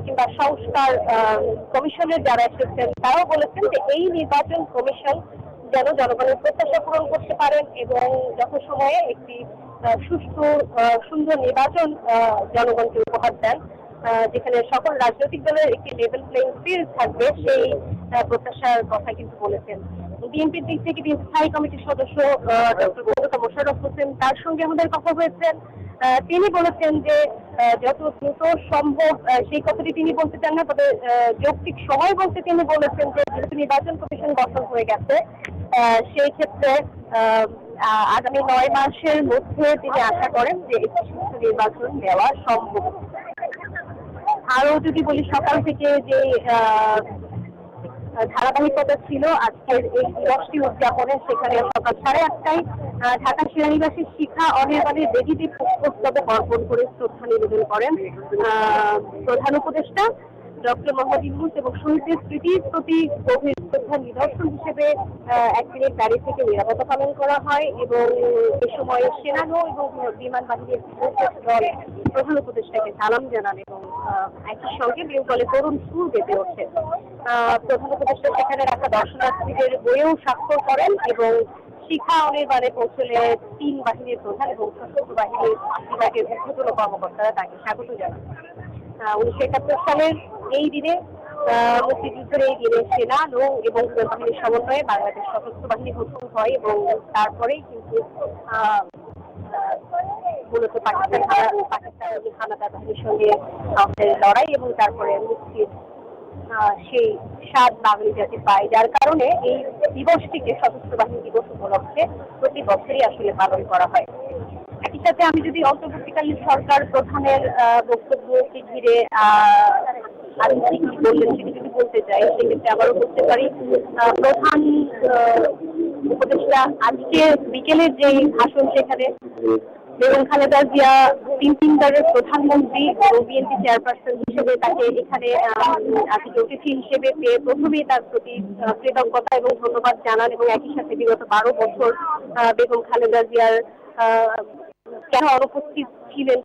কিংবা সংস্কার কমিশনের যারা এসেছেন তারাও বলেছেন যে এই নির্বাচন কমিশন যেন জনগণের প্রত্যাশা পূরণ করতে পারেন এবং যথাসময়ে একটি সুষ্ঠু সুন্দর নির্বাচন জনগণকে উপহার দেন, যেখানে সকল রাজনৈতিক দলের একটি লেভেল প্লেইং ফিল্ড থাকবে, সেই প্রত্যাশার কথা কিন্তু বলেছেন। বিএনপির দিক থেকে স্থায়ী কমিটির সদস্য ডক্টর মৌলভী মোশাররফ হোসেন, তার সঙ্গে আমাদের কথা হয়েছেন। তিনি বলেছেন যে যত দ্রুত সম্ভব, সেই কথাটি তিনি বলতে চান না, তবে যৌক্তিক সময় বলতে তিনি বলেছেন যে যেহেতু নির্বাচন কমিশন গঠন হয়ে গেছে, সেই ক্ষেত্রে আগামী 9 মাসের মধ্যে তিনি আশা করেন যে একটি সুষ্ঠু নির্বাচন দেওয়া সম্ভব। আরো যদি বলি, সকাল থেকে যে ধারাবাহিকতা ছিল আজকের এই দিবসটি উদযাপনে, সেখানে সকাল 8:30টায় ঢাকা সেনানিবাসের শিখা অনির্বাণের বেদিতে পুষ্পস্তবক অর্পণ করে শ্রদ্ধা নিবেদন করেন প্রধান উপদেষ্টা ডক্টর মোহাম্মদ ইউনূস এবং শহীদদের স্মৃতির প্রতি গভীর শ্রদ্ধার নিদর্শন হিসেবে 1 মিনিট দাঁড়িয়ে থেকে নিরাপত্তা পালন করা হয় এবং এ সময় সেনানৌ এবং বিমান বাহিনীর দল প্রধান উপদেষ্টাকে সালাম জানান এবং একই সঙ্গে বেঙ্গলে করুণ সুর বেঁধে ওঠে। প্রধান উপদেষ্টা সেখানে রাখা দর্শনার্থীদের বইয়েও স্বাক্ষর করেন এবং শিখা অনির্বাণে পৌঁছলে 3 বাহিনীর প্রধান এবং সশস্ত্র বাহিনীর বিভাগের ঊর্ধ্বতন কর্মকর্তারা তাকে স্বাগত জানান। 1971 সালের এই দিনে, মুক্তিযুদ্ধের এই দিনে সেনা, নৌ এবং বিমান বাহিনীর সমন্বয়ে বাংলাদেশ সশস্ত্র বাহিনী গঠন হয় এবং তারপরেই কিন্তু মূলত পাকিস্তানি হানাদার বাহিনীর সঙ্গে আমাদের লড়াই এবং তারপরে মুক্তির সেই স্বাদ বাঙালি জাতি পায়, যার কারণে এই দিবসটিকে সশস্ত্র বাহিনী দিবস উপলক্ষে প্রতি বছরই আসলে পালন করা হয়। একই সাথে আমি যদি অন্তর্বর্তীকালীন সরকার প্রধানের বক্তব্যকে ঘিরে আমি কি বললেন সেটি যদি বলতে চাই, সেক্ষেত্রে আবারও বলতে পারি, প্রধান উপদেষ্টা আজকে বিকেলের যে ভাষণ, সেখানে বেগম খালেদা জিয়া 3 বারের প্রধানমন্ত্রী ও বিএনপি চেয়ারপারসন হিসেবে তাকে এখানে আজকে অতিথি হিসেবে পেয়ে প্রথমেই তার প্রতি কৃতজ্ঞতা এবং ধন্যবাদ জানান এবং একই সাথে বিগত 12 বছর বেগম খালেদা জিয়ার কেন অনুপস্থিত ছিলেন